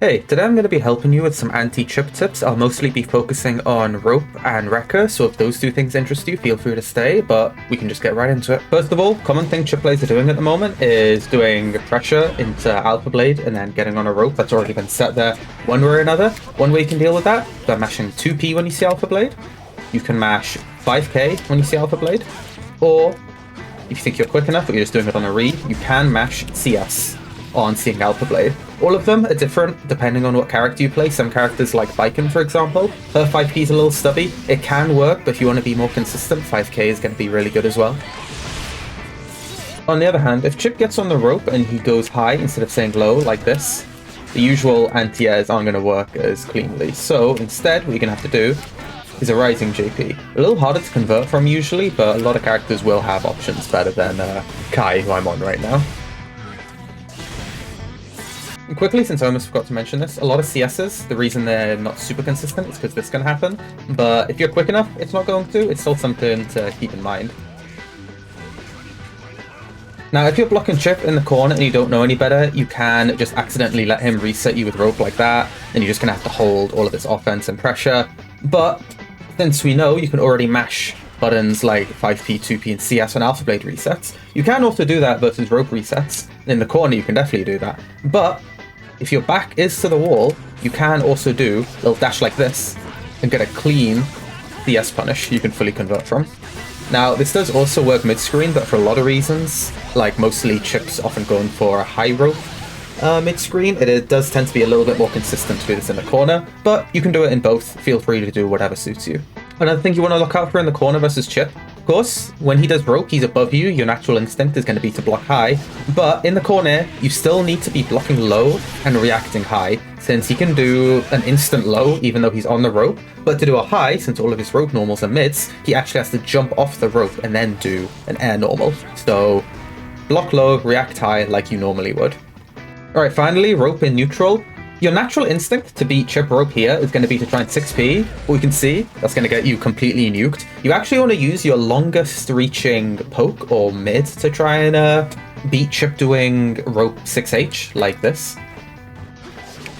Hey, today I'm going to be helping you with some anti-chip tips. I'll mostly be focusing on rope and wrecker, so if those two things interest you, feel free to stay, but we can just get right into it. First of all, common thing chip players are doing at the moment is doing pressure into Alpha Blade and then getting on a rope that's already been set there one way or another. One way you can deal with that, by mashing 2p when you see Alpha Blade. You can mash 5k when you see Alpha Blade, or if you think you're quick enough but you're just doing it on a read, you can mash CS on seeing Alpha Blade. All of them are different depending on what character you play. Some characters like Viking, for example, her 5p is a little stubby. It can work, but if you want to be more consistent, 5k is going to be really good as well. On the other hand, if Chipp gets on the rope and he goes high instead of saying low like this, the usual anti-airs aren't going to work as cleanly. So instead, what you're going to have to do is a rising JP. A little harder to convert from usually, but a lot of characters will have options better than Kai, who I'm on right now. And quickly, since I almost forgot to mention this, a lot of CSs, the reason they're not super consistent is because this can happen, but if you're quick enough, it's not going to. It's still something to keep in mind. Now, if you're blocking Chipp in the corner and you don't know any better, you can just accidentally let him reset you with rope like that, and you're just going to have to hold all of this offense and pressure. But since we know you can already mash buttons like 5p, 2p, and CS on Alpha Blade resets, you can also do that versus rope resets. In the corner, you can definitely do that. But if your back is to the wall, you can also do a little dash like this and get a clean CS punish you can fully convert from. Now, this does also work mid-screen, but for a lot of reasons, like mostly Chipp's often going for a high rope mid-screen, it does tend to be a little bit more consistent to do this in the corner, but you can do it in both. Feel free to do whatever suits you. Another thing you want to look out for in the corner versus Chipp, of course, when he does rope, he's above you, your natural instinct is going to be to block high, but in the corner, you still need to be blocking low and reacting high, since he can do an instant low even though he's on the rope, but to do a high, since all of his rope normals are mids, he actually has to jump off the rope and then do an air normal. So, block low, react high like you normally would. Alright, finally, rope in neutral. Your natural instinct to beat Chipp rope here is going to be to try and 6p, but we can see that's going to get you completely nuked. You actually want to use your longest reaching poke or mid to try and beat Chipp doing rope 6h like this.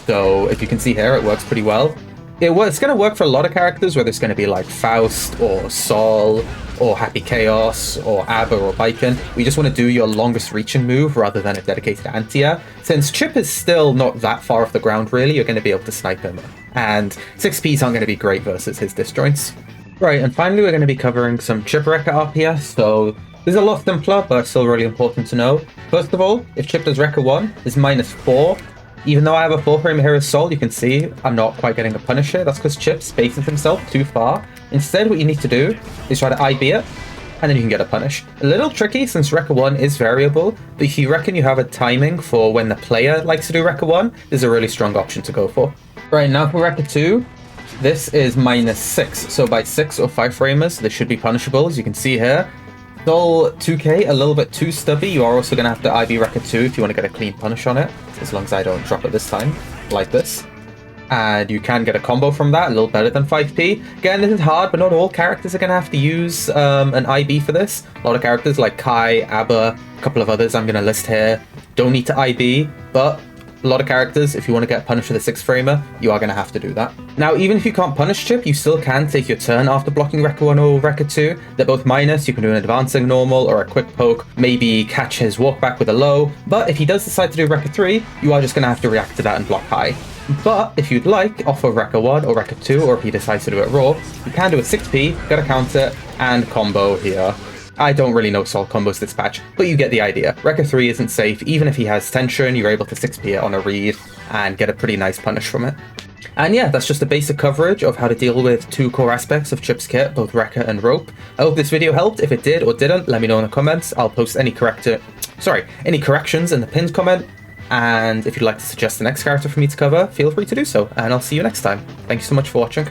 So if you can see here, it works pretty well. It's going to work for a lot of characters, whether it's going to be like Faust or Sol or Happy Chaos or Abba or Viking. We just want to do your longest reaching move rather than a dedicated anti-air. Since Chipp is still not that far off the ground really, you're going to be able to snipe him. And 6Ps aren't going to be great versus his disjoints. Right, and finally we're going to be covering some Chipp Wrecker RPS. So this is a lot simpler, but still really important to know. First of all, if Chipp does Wrecker 1, is -4. Even though I have a 4-frame here as Sol, you can see I'm not quite getting a punish here. That's because Chipp spaces himself too far. Instead, what you need to do is try to IB it, and then you can get a punish. A little tricky since Wrecker 1 is variable, but if you reckon you have a timing for when the player likes to do Wrecker 1, there's a really strong option to go for. Right, now for Wrecker 2, this is -6. So by 6 or 5 framers, this should be punishable, as you can see here. Sol 2k, a little bit too stubby. You are also going to have to IB Wrecker 2 if you want to get a clean punish on it, as long as I don't drop it this time, like this. And you can get a combo from that, a little better than 5p. Again, this is hard, but not all characters are going to have to use an IB for this. A lot of characters like Kai, Abba, a couple of others I'm going to list here, don't need to IB, but a lot of characters, if you want to get punished with a 6-framer, you are going to have to do that. Now, even if you can't punish Chipp, you still can take your turn after blocking Wrecker 1 or Wrecker 2. They're both minus, you can do an advancing normal or a quick poke, maybe catch his walk back with a low, but if he does decide to do Wrecker 3, you are just going to have to react to that and block high. But if you'd like, offer Wrecker 1 or Wrecker 2, or if he decides to do it raw, you can do a 6p, get a counter, and combo here. I don't really know Sol combos this patch, but you get the idea. Wrecker 3 isn't safe. Even if he has tension, you're able to 6p it on a read and get a pretty nice punish from it. And yeah, that's just a basic coverage of how to deal with two core aspects of Chipp's kit, both Wrecker and Rope. I hope this video helped. If it did or didn't, let me know in the comments. I'll post any corrections in the pinned comment. And if you'd like to suggest the next character for me to cover, feel free to do so. And I'll see you next time. Thank you so much for watching.